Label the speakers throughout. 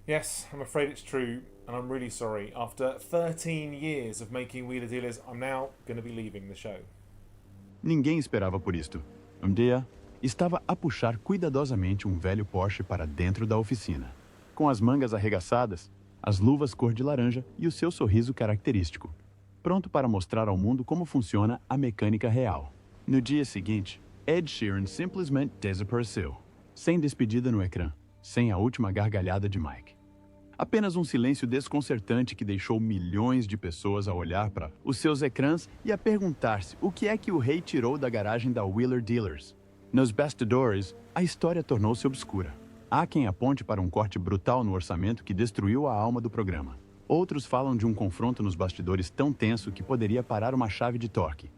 Speaker 1: Yes, I'm afraid it's true, and I'm really sorry. After 13 years of making Wheeler Dealers, I'm now going to be leaving the show.
Speaker 2: Ninguém esperava por isto. Um dia, estava a puxar cuidadosamente um velho Porsche para dentro da oficina. Com as mangas arregaçadas, as luvas cor de laranja e o seu sorriso característico. Pronto para mostrar ao mundo como funciona a mecânica real. No dia seguinte, Ed Sheeran simplesmente desapareceu. Sem despedida no ecrã, sem a última gargalhada de Mike. Apenas um silêncio desconcertante que deixou milhões de pessoas a olhar para os seus ecrãs e a perguntar-se o que é que o rei tirou da garagem da Wheeler Dealers. Nos bastidores, a história tornou-se obscura. Há quem aponte para um corte brutal no orçamento que destruiu a alma do programa. Outros falam de um confronto nos bastidores tão tenso que poderia parar uma chave de torque.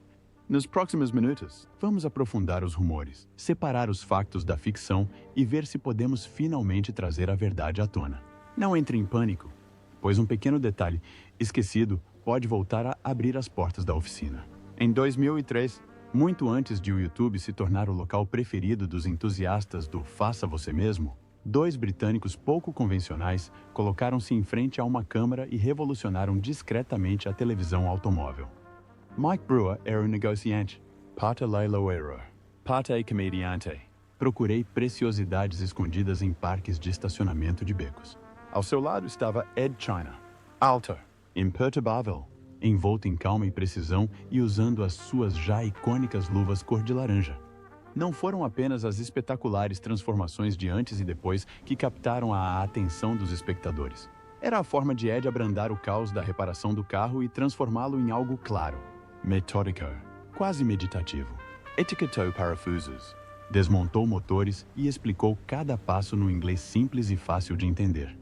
Speaker 2: Nos próximos minutos, vamos aprofundar os rumores, separar os factos da ficção e ver se podemos finalmente trazer a verdade à tona. Não entre em pânico, pois um pequeno detalhe esquecido pode voltar a abrir as portas da oficina. Em 2003, muito antes de o YouTube se tornar o local preferido dos entusiastas do faça você mesmo, dois britânicos pouco convencionais colocaram-se em frente a uma câmera e revolucionaram discretamente a televisão automóvel. Mike Brewer era um negociante. Pata Leilo era. Pata é comediante. Procurei preciosidades escondidas em parques de estacionamento de becos. Ao seu lado estava Ed China, alto, imperturbável, envolto em calma e precisão e usando as suas já icônicas luvas cor de laranja. Não foram apenas as espetaculares transformações de antes e depois que captaram a atenção dos espectadores. Era a forma de Ed abrandar o caos da reparação do carro e transformá-lo em algo claro, metódico, quase meditativo. Etiquetou parafusos, desmontou motores e explicou cada passo no inglês simples e fácil de entender.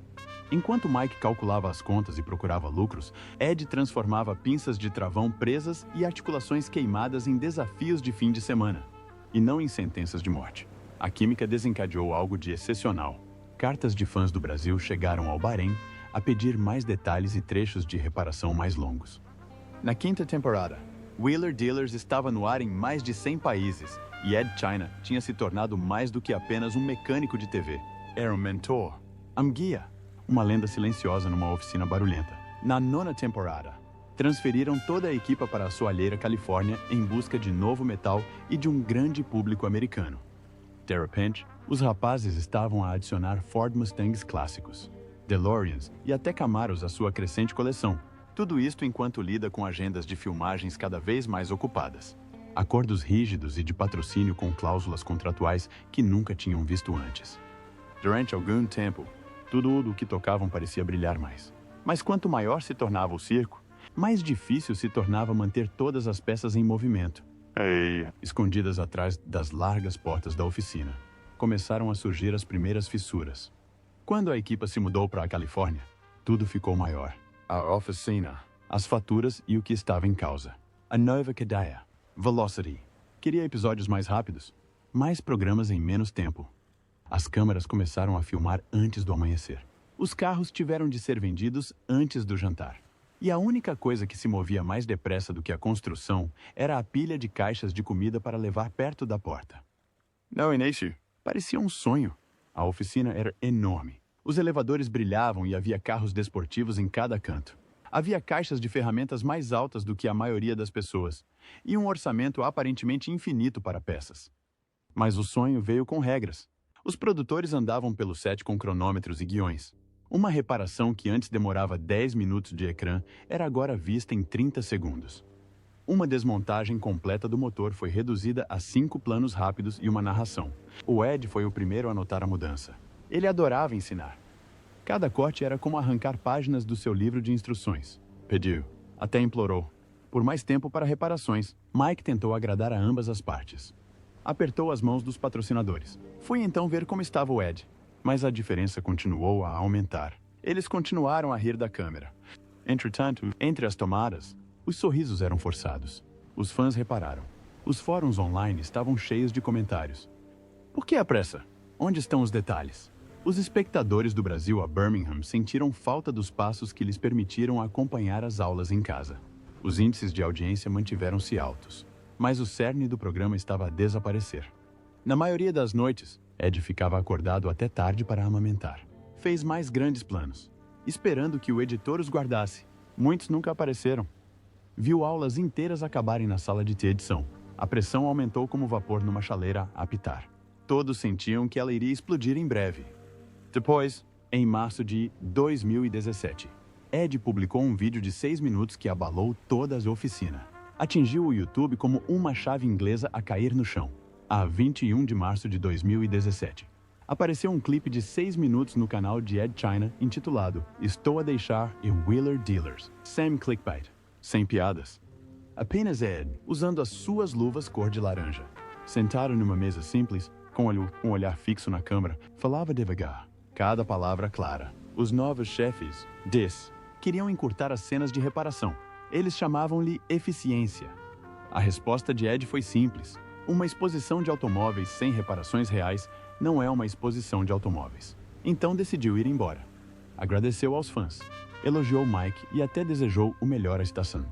Speaker 2: Enquanto Mike calculava as contas e procurava lucros, Ed transformava pinças de travão presas e articulações queimadas em desafios de fim de semana, e não em sentenças de morte. A química desencadeou algo de excepcional. Cartas de fãs do Brasil chegaram ao Bahrein a pedir mais detalhes e trechos de reparação mais longos. Na quinta temporada, Wheeler Dealers estava no ar em mais de 100 países, e Ed China tinha se tornado mais do que apenas um mecânico de TV. Era um mentor, um guia, uma lenda silenciosa numa oficina barulhenta. Na nona temporada, transferiram toda a equipa para a soalheira Califórnia em busca de novo metal e de um grande público americano. De repente, os rapazes estavam a adicionar Ford Mustangs clássicos, DeLoreans e até Camaros à sua crescente coleção. Tudo isto enquanto lida com agendas de filmagens cada vez mais ocupadas. Acordos rígidos e de patrocínio com cláusulas contratuais que nunca tinham visto antes. Durante algum tempo, tudo o que tocavam parecia brilhar mais. Mas quanto maior se tornava o circo, mais difícil se tornava manter todas as peças em movimento. Escondidas atrás das largas portas da oficina, começaram a surgir as primeiras fissuras. Quando a equipa se mudou para a Califórnia, tudo ficou maior. A oficina, as faturas e o que estava em causa. A nova cadeia, Velocity. Queria episódios mais rápidos, mais programas em menos tempo. As câmeras começaram a filmar antes do amanhecer. Os carros tiveram de ser vendidos antes do jantar. E a única coisa que se movia mais depressa do que a construção era a pilha de caixas de comida para levar perto da porta. No início, parecia um sonho. A oficina era enorme. Os elevadores brilhavam e havia carros desportivos em cada canto. Havia caixas de ferramentas mais altas do que a maioria das pessoas, e um orçamento aparentemente infinito para peças. Mas o sonho veio com regras. Os produtores andavam pelo set com cronômetros e guiões. Uma reparação que antes demorava 10 minutos de ecrã era agora vista em 30 segundos. Uma desmontagem completa do motor foi reduzida a 5 planos rápidos e uma narração. O Ed foi o primeiro a notar a mudança. Ele adorava ensinar. Cada corte era como arrancar páginas do seu livro de instruções. Pediu, até implorou, por mais tempo para reparações. Mike tentou agradar a ambas as partes. Apertou as mãos dos patrocinadores. Fui então ver como estava o Ed, mas a diferença continuou a aumentar. Eles continuaram a rir da câmera. Entretanto, entre as tomadas, os sorrisos eram forçados. Os fãs repararam. Os fóruns online estavam cheios de comentários. Por que a pressa? Onde estão os detalhes? Os espectadores do Brasil a Birmingham sentiram falta dos passos que lhes permitiram acompanhar as aulas em casa. Os índices de audiência mantiveram-se altos, mas o cerne do programa estava a desaparecer. Na maioria das noites, Ed ficava acordado até tarde para amamentar. fez mais grandes planos, esperando que o editor os guardasse. Muitos nunca apareceram. Viu aulas inteiras acabarem na sala de edição. A pressão aumentou como vapor numa chaleira a apitar. Todos sentiam que ela iria explodir em breve. Depois, em março de 2017, Ed publicou um vídeo de 6 minutos que abalou toda a oficina. Atingiu o YouTube como uma chave inglesa a cair no chão. A 21 de março de 2017, apareceu um clipe de 6 minutos no canal de Ed China intitulado Estou a Deixar e Wheeler Dealers. Sem clickbait, sem piadas. Apenas Ed, usando as suas luvas cor de laranja. Sentado numa mesa simples, com um olhar fixo na câmera, falava devagar, cada palavra clara. Os novos chefes, queriam encurtar as cenas de reparação. Eles chamavam-lhe eficiência. A resposta de Ed foi simples. Uma exposição de automóveis sem reparações reais não é uma exposição de automóveis. Então decidiu ir embora. Agradeceu aos fãs, elogiou Mike e até desejou o melhor à estação.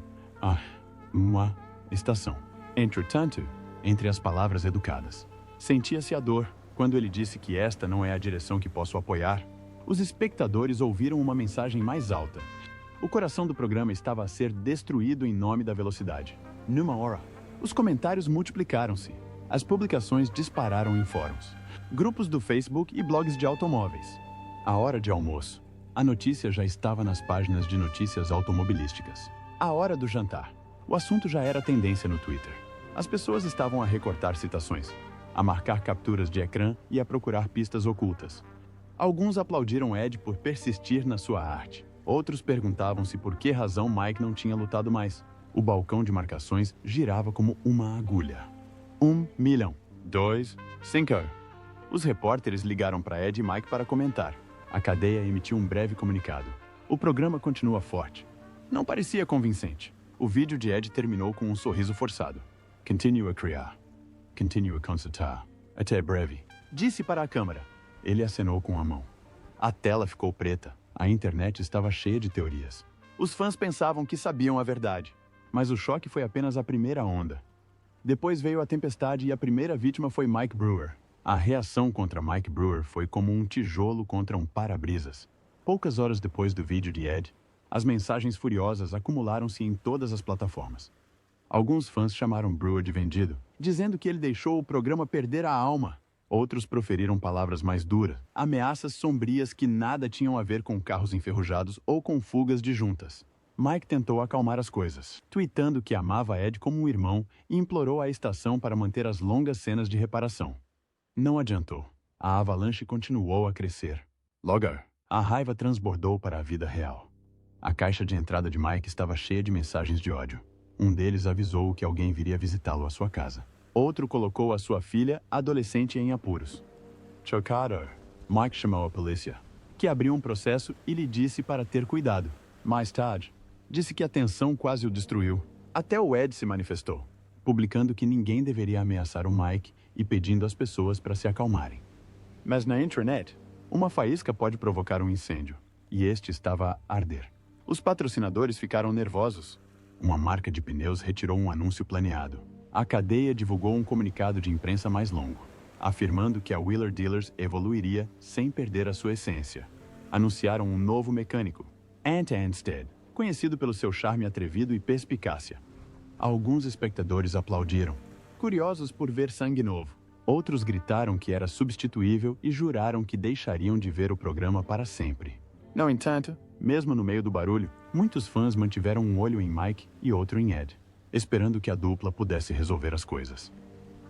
Speaker 2: Uma estação. Entretanto, entre as palavras educadas, sentia-se a dor quando ele disse que esta não é a direção que posso apoiar. Os espectadores ouviram uma mensagem mais alta. O coração do programa estava a ser destruído em nome da velocidade. Numa hora, os comentários multiplicaram-se. As publicações dispararam em fóruns, grupos do Facebook e blogs de automóveis. À hora de almoço, a notícia já estava nas páginas de notícias automobilísticas. À hora do jantar, o assunto já era tendência no Twitter. As pessoas estavam a recortar citações, a marcar capturas de ecrã e a procurar pistas ocultas. Alguns aplaudiram Ed por persistir na sua arte. Outros perguntavam-se por que razão Mike não tinha lutado mais. O balcão de marcações girava como uma agulha. 1 milhão. 2, 5. Os repórteres ligaram para Ed e Mike para comentar. A cadeia emitiu um breve comunicado. O programa continua forte. Não parecia convincente. O vídeo de Ed terminou com um sorriso forçado. Continue a criar. Continue a consultar. Até breve. Disse para a câmera. Ele acenou com a mão. A tela ficou preta. A internet estava cheia de teorias. Os fãs pensavam que sabiam a verdade. Mas o choque foi apenas a primeira onda. Depois veio a tempestade e a primeira vítima foi Mike Brewer. A reação contra Mike Brewer foi como um tijolo contra um para-brisas. Poucas horas depois do vídeo de Ed, as mensagens furiosas acumularam-se em todas as plataformas. Alguns fãs chamaram Brewer de vendido, dizendo que ele deixou o programa perder a alma. Outros proferiram palavras mais duras, ameaças sombrias que nada tinham a ver com carros enferrujados ou com fugas de juntas. Mike tentou acalmar as coisas, tweetando que amava Ed como um irmão e implorou à estação para manter as longas cenas de reparação. Não adiantou. A avalanche continuou a crescer. Logo, a raiva transbordou para a vida real. A caixa de entrada de Mike estava cheia de mensagens de ódio. Um deles avisou que alguém viria visitá-lo à sua casa. Outro colocou a sua filha, adolescente, em apuros. Chocado, Mike chamou a polícia, que abriu um processo e lhe disse para ter cuidado. Mais tarde, disse que a tensão quase o destruiu. Até o Ed se manifestou, publicando que ninguém deveria ameaçar o Mike e pedindo às pessoas para se acalmarem. Mas na internet, uma faísca pode provocar um incêndio, e este estava a arder. Os patrocinadores ficaram nervosos. Uma marca de pneus retirou um anúncio planeado. A cadeia divulgou um comunicado de imprensa mais longo, afirmando que a Wheeler Dealers evoluiria sem perder a sua essência. Anunciaram um novo mecânico, Ant Anstead, conhecido pelo seu charme atrevido e perspicácia. Alguns espectadores aplaudiram, curiosos por ver sangue novo. Outros gritaram que era substituível e juraram que deixariam de ver o programa para sempre. No entanto, mesmo no meio do barulho, muitos fãs mantiveram um olho em Mike e outro em Ed, esperando que a dupla pudesse resolver as coisas.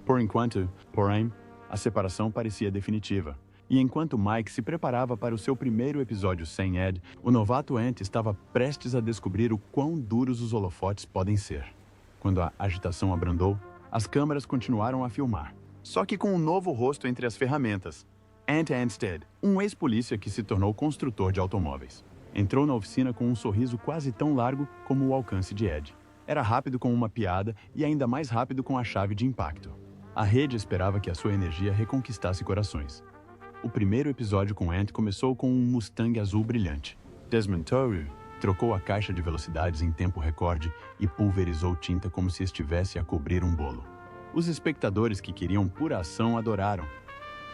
Speaker 2: Por enquanto, porém, a separação parecia definitiva. E enquanto Mike se preparava para o seu primeiro episódio sem Ed, o novato Ant estava prestes a descobrir o quão duros os holofotes podem ser. Quando a agitação abrandou, as câmeras continuaram a filmar, só que com um novo rosto entre as ferramentas. Ant Anstead, um ex-polícia que se tornou construtor de automóveis. Entrou na oficina com um sorriso quase tão largo como o alcance de Ed. Era rápido com uma piada e ainda mais rápido com a chave de impacto. A rede esperava que a sua energia reconquistasse corações. O primeiro episódio com Ant começou com um Mustang azul brilhante. Desmond Toru trocou a caixa de velocidades em tempo recorde e pulverizou tinta como se estivesse a cobrir um bolo. Os espectadores que queriam pura ação adoraram.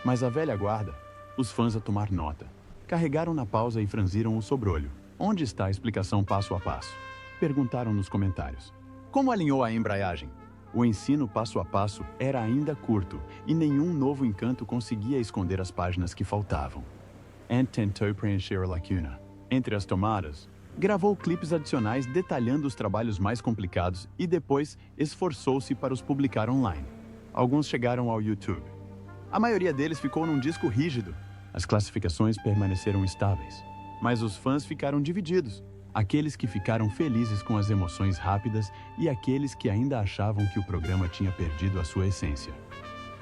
Speaker 2: Mas a velha guarda, os fãs a tomar nota, carregaram na pausa e franziram o sobrolho. Onde está a explicação passo a passo? Perguntaram nos comentários. Como alinhou a embreagem? O ensino passo a passo era ainda curto e nenhum novo encanto conseguia esconder as páginas que faltavam. Ant tentou preencher a lacuna. Entre as tomadas, gravou clipes adicionais detalhando os trabalhos mais complicados e depois esforçou-se para os publicar online. Alguns chegaram ao YouTube. A maioria deles ficou num disco rígido. As classificações permaneceram estáveis. Mas os fãs ficaram divididos. Aqueles que ficaram felizes com as emoções rápidas e aqueles que ainda achavam que o programa tinha perdido a sua essência.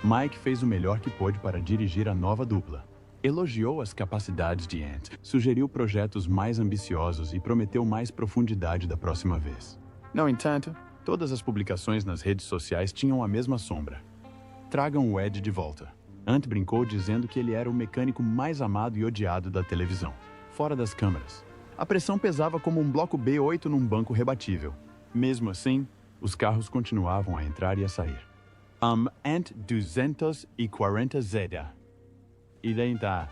Speaker 2: Mike fez o melhor que pôde para dirigir a nova dupla. Elogiou as capacidades de Ant, sugeriu projetos mais ambiciosos e prometeu mais profundidade da próxima vez. No entanto, todas as publicações nas redes sociais tinham a mesma sombra. Tragam o Ed de volta. Ant brincou dizendo que ele era o mecânico mais amado e odiado da televisão, fora das câmeras. A pressão pesava como um bloco B8 num banco rebatível. Mesmo assim, os carros continuavam a entrar e a sair. Ant 240Z. E daí tá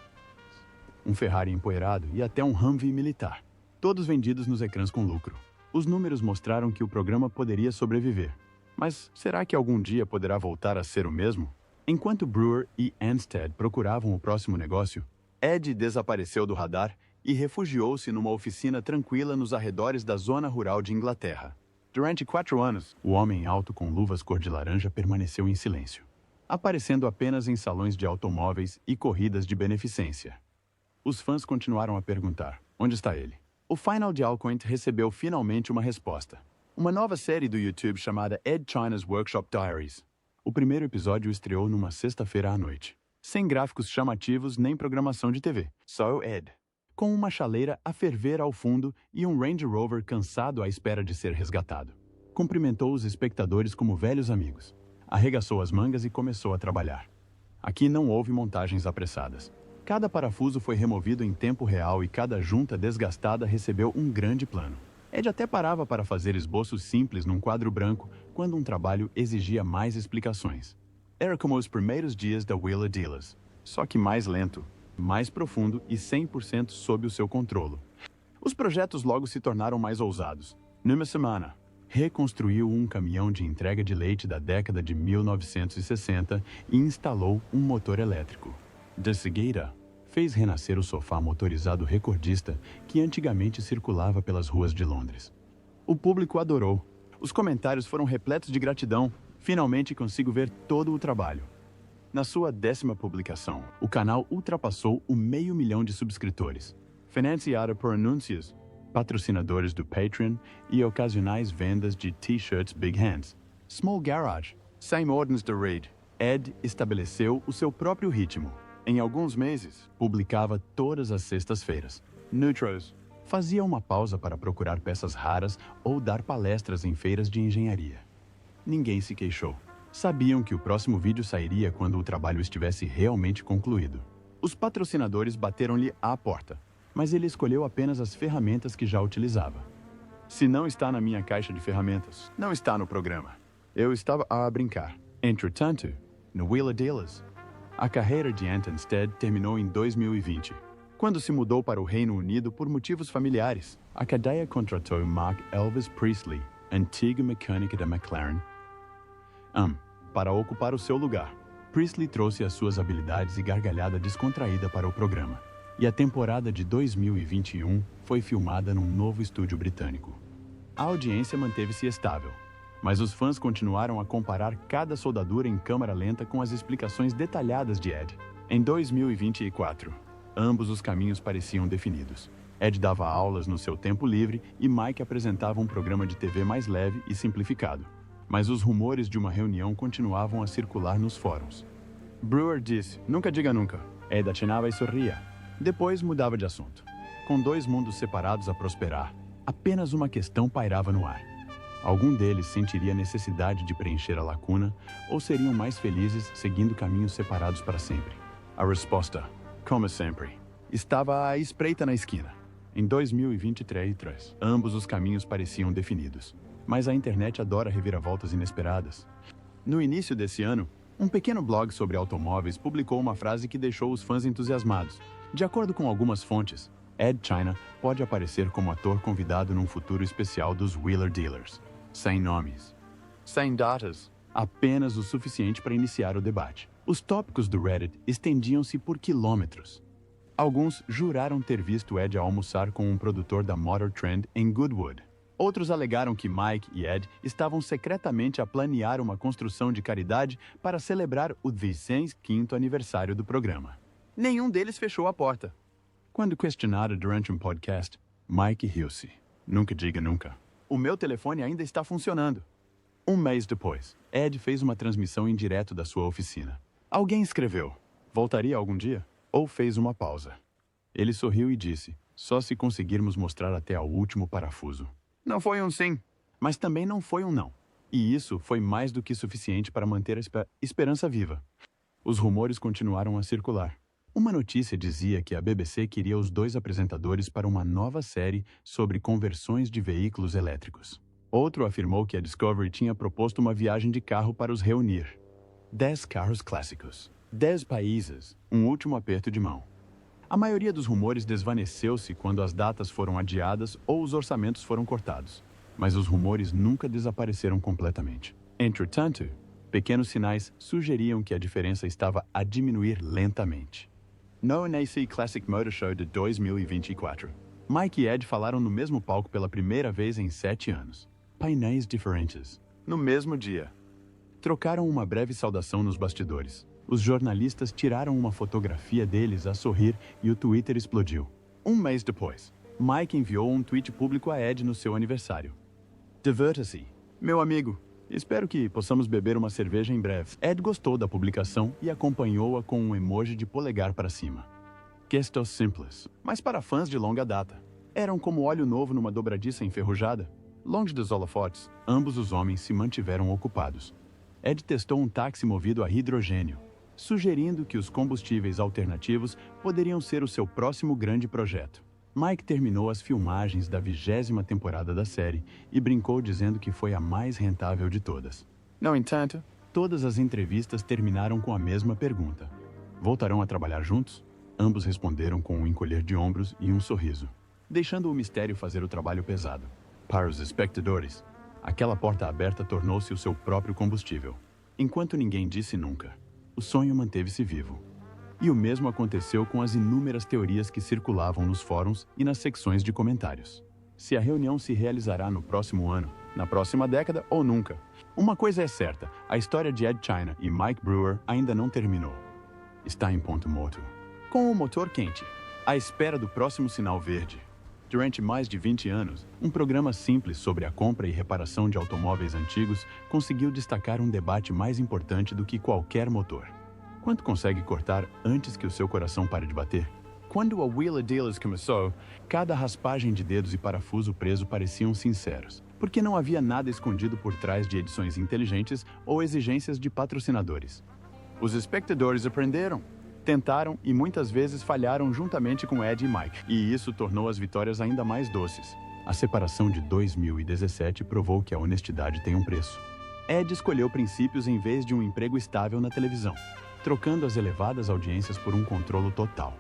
Speaker 2: um Ferrari empoeirado e até um Humvee militar. Todos vendidos nos ecrãs com lucro. Os números mostraram que o programa poderia sobreviver. Mas será que algum dia poderá voltar a ser o mesmo? Enquanto Brewer e Anstead procuravam o próximo negócio, Ed desapareceu do radar e refugiou-se numa oficina tranquila nos arredores da zona rural de Inglaterra. Durante 4 anos, o homem alto com luvas cor de laranja permaneceu em silêncio, aparecendo apenas em salões de automóveis e corridas de beneficência. Os fãs continuaram a perguntar, onde está ele? O Final de Alcoint recebeu finalmente uma resposta. Uma nova série do YouTube chamada Ed China's Workshop Diaries. O primeiro episódio estreou numa sexta-feira à noite. Sem gráficos chamativos nem programação de TV, só o Ed. Com uma chaleira a ferver ao fundo e um Range Rover cansado à espera de ser resgatado. Cumprimentou os espectadores como velhos amigos. Arregaçou as mangas e começou a trabalhar. Aqui não houve montagens apressadas. Cada parafuso foi removido em tempo real e cada junta desgastada recebeu um grande plano. Ed até parava para fazer esboços simples num quadro branco quando um trabalho exigia mais explicações. Era como os primeiros dias da Wheeler Dealers, só que mais lento, mais profundo e 100% sob o seu controle. Os projetos logo se tornaram mais ousados. Numa semana, reconstruiu um caminhão de entrega de leite da década de 1960 e instalou um motor elétrico. De seguida, fez renascer o sofá motorizado recordista que antigamente circulava pelas ruas de Londres. O público adorou. Os comentários foram repletos de gratidão. Finalmente consigo ver todo o trabalho. Na sua 10ª publicação, o canal ultrapassou o 500.000 de subscritores, financiado por anúncios, patrocinadores do Patreon e ocasionais vendas de t-shirts Big Hands. Small Garage, sem ordens da Raid, Ed estabeleceu o seu próprio ritmo. Em alguns meses, publicava todas as sextas-feiras. Neutros. Fazia uma pausa para procurar peças raras ou dar palestras em feiras de engenharia. Ninguém se queixou. Sabiam que o próximo vídeo sairia quando o trabalho estivesse realmente concluído. Os patrocinadores bateram-lhe à porta, mas ele escolheu apenas as ferramentas que já utilizava. Se não está na minha caixa de ferramentas, não está no programa. Eu estava a brincar. Entretanto, no Wheeler Dealers, a carreira de Ant Anstead terminou em 2020. Quando se mudou para o Reino Unido por motivos familiares, a cadeia contratou Mark Elvis Priestley, antigo mecânico da McLaren, para ocupar o seu lugar. Priestley trouxe as suas habilidades e gargalhada descontraída para o programa. E a temporada de 2021 foi filmada num novo estúdio britânico. A audiência manteve-se estável, mas os fãs continuaram a comparar cada soldadura em câmera lenta com as explicações detalhadas de Ed. Em 2024, ambos os caminhos pareciam definidos. Ed dava aulas no seu tempo livre e Mike apresentava um programa de TV mais leve e simplificado. Mas os rumores de uma reunião continuavam a circular nos fóruns. Brewer disse, nunca diga nunca. Ed atinava e sorria. Depois mudava de assunto. Com 2 mundos separados a prosperar, apenas uma questão pairava no ar. Algum deles sentiria necessidade de preencher a lacuna ou seriam mais felizes seguindo caminhos separados para sempre? A resposta, como sempre, estava à espreita na esquina. Em 2023, ambos os caminhos pareciam definidos. Mas a internet adora reviravoltas inesperadas. No início desse ano, um pequeno blog sobre automóveis publicou uma frase que deixou os fãs entusiasmados. De acordo com algumas fontes, Ed China pode aparecer como ator convidado num futuro especial dos Wheeler Dealers. Sem nomes, sem datas, apenas o suficiente para iniciar o debate. Os tópicos do Reddit estendiam-se por quilômetros. Alguns juraram ter visto Ed almoçar com um produtor da Motor Trend em Goodwood. Outros alegaram que Mike e Ed estavam secretamente a planear uma construção de caridade para celebrar o 25º aniversário do programa. Nenhum deles fechou a porta. Quando questionado durante um podcast, Mike riu-se. Nunca diga nunca. O meu telefone ainda está funcionando. Um mês depois, Ed fez uma transmissão em direto da sua oficina. Alguém escreveu, voltaria algum dia? Ou fez uma pausa. Ele sorriu e disse, só se conseguirmos mostrar até ao último parafuso. Não foi um sim, mas também não foi um não. E isso foi mais do que suficiente para manter a esperança viva. Os rumores continuaram a circular. Uma notícia dizia que a BBC queria os dois apresentadores para uma nova série sobre conversões de veículos elétricos. Outro afirmou que a Discovery tinha proposto uma viagem de carro para os reunir. 10 carros clássicos, 10 países, um último aperto de mão. A maioria dos rumores desvaneceu-se quando as datas foram adiadas ou os orçamentos foram cortados. Mas os rumores nunca desapareceram completamente. Entretanto, pequenos sinais sugeriam que a diferença estava a diminuir lentamente. No NAC Classic Motor Show de 2024, Mike e Ed falaram no mesmo palco pela primeira vez em 7 anos. Painéis diferentes. No mesmo dia. Trocaram uma breve saudação nos bastidores. Os jornalistas tiraram uma fotografia deles a sorrir e o Twitter explodiu. Um mês depois, Mike enviou um tweet público a Ed no seu aniversário. Divirta-se, meu amigo. Espero que possamos beber uma cerveja em breve. Ed gostou da publicação e acompanhou-a com um emoji de polegar para cima. Gestos simples, mas para fãs de longa data. Eram como óleo novo numa dobradiça enferrujada. Longe dos holofotes, ambos os homens se mantiveram ocupados. Ed testou um táxi movido a hidrogênio, sugerindo que os combustíveis alternativos poderiam ser o seu próximo grande projeto. Mike terminou as filmagens da 20ª temporada da série e brincou dizendo que foi a mais rentável de todas. No entanto, todas as entrevistas terminaram com a mesma pergunta. Voltarão a trabalhar juntos? Ambos responderam com um encolher de ombros e um sorriso, deixando o mistério fazer o trabalho pesado. Para os espectadores, aquela porta aberta tornou-se o seu próprio combustível. Enquanto ninguém disse nunca, o sonho manteve-se vivo. E o mesmo aconteceu com as inúmeras teorias que circulavam nos fóruns e nas secções de comentários. Se a reunião se realizará no próximo ano, na próxima década ou nunca. Uma coisa é certa, a história de Ed China e Mike Brewer ainda não terminou. Está em ponto morto. Com o motor quente, à espera do próximo sinal verde. Durante mais de 20 anos, um programa simples sobre a compra e reparação de automóveis antigos conseguiu destacar um debate mais importante do que qualquer motor. Quanto consegue cortar antes que o seu coração pare de bater? Quando a Wheeler Dealers começou, cada raspagem de dedos e parafuso preso pareciam sinceros, porque não havia nada escondido por trás de edições inteligentes ou exigências de patrocinadores. Os espectadores aprenderam, tentaram e muitas vezes falharam juntamente com Ed e Mike, e isso tornou as vitórias ainda mais doces. A separação de 2017 provou que a honestidade tem um preço. Ed escolheu princípios em vez de um emprego estável na televisão, trocando as elevadas audiências por um controle total.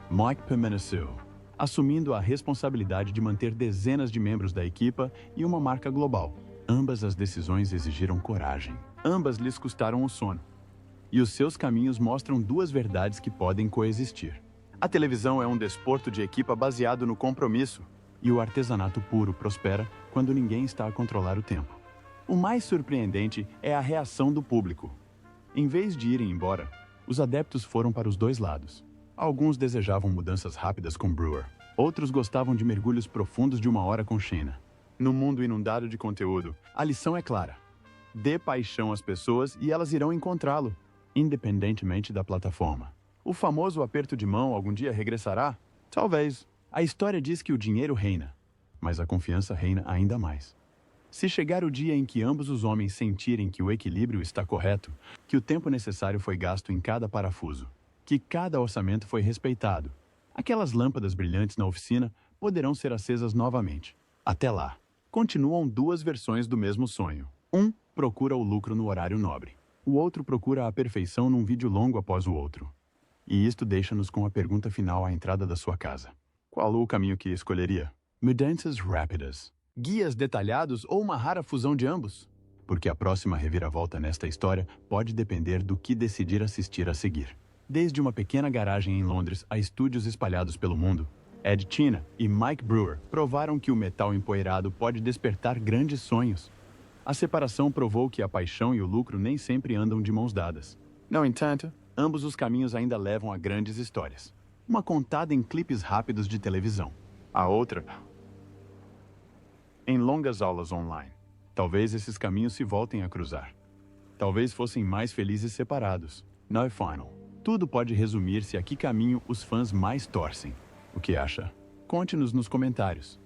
Speaker 2: Mike permaneceu, assumindo a responsabilidade de manter dezenas de membros da equipa e uma marca global. Ambas as decisões exigiram coragem. Ambas lhes custaram o sono. E os seus caminhos mostram duas verdades que podem coexistir. A televisão é um desporto de equipa baseado no compromisso, e o artesanato puro prospera quando ninguém está a controlar o tempo. O mais surpreendente é a reação do público. Em vez de irem embora, os adeptos foram para os dois lados. Alguns desejavam mudanças rápidas com Brewer. Outros gostavam de mergulhos profundos de 1 hora com Shayna. No mundo inundado de conteúdo, a lição é clara. Dê paixão às pessoas e elas irão encontrá-lo, independentemente da plataforma. O famoso aperto de mão algum dia regressará? Talvez. A história diz que o dinheiro reina, mas a confiança reina ainda mais. Se chegar o dia em que ambos os homens sentirem que o equilíbrio está correto, que o tempo necessário foi gasto em cada parafuso, que cada orçamento foi respeitado, aquelas lâmpadas brilhantes na oficina poderão ser acesas novamente. Até lá, continuam duas versões do mesmo sonho. Um procura o lucro no horário nobre. O outro procura a perfeição num vídeo longo após o outro. E isto deixa-nos com a pergunta final à entrada da sua casa. Qual o caminho que escolheria? Mudanças rápidas, guias detalhados ou uma rara fusão de ambos? Porque a próxima reviravolta nesta história pode depender do que decidir assistir a seguir. Desde uma pequena garagem em Londres a estúdios espalhados pelo mundo, Ed Tina e Mike Brewer provaram que o metal empoeirado pode despertar grandes sonhos. A separação provou que a paixão e o lucro nem sempre andam de mãos dadas. No entanto, ambos os caminhos ainda levam a grandes histórias. Uma contada em clipes rápidos de televisão. A outra, em longas aulas online. Talvez esses caminhos se voltem a cruzar. Talvez fossem mais felizes separados. No final. Tudo pode resumir-se a que caminho os fãs mais torcem. O que acha? Conte-nos nos comentários.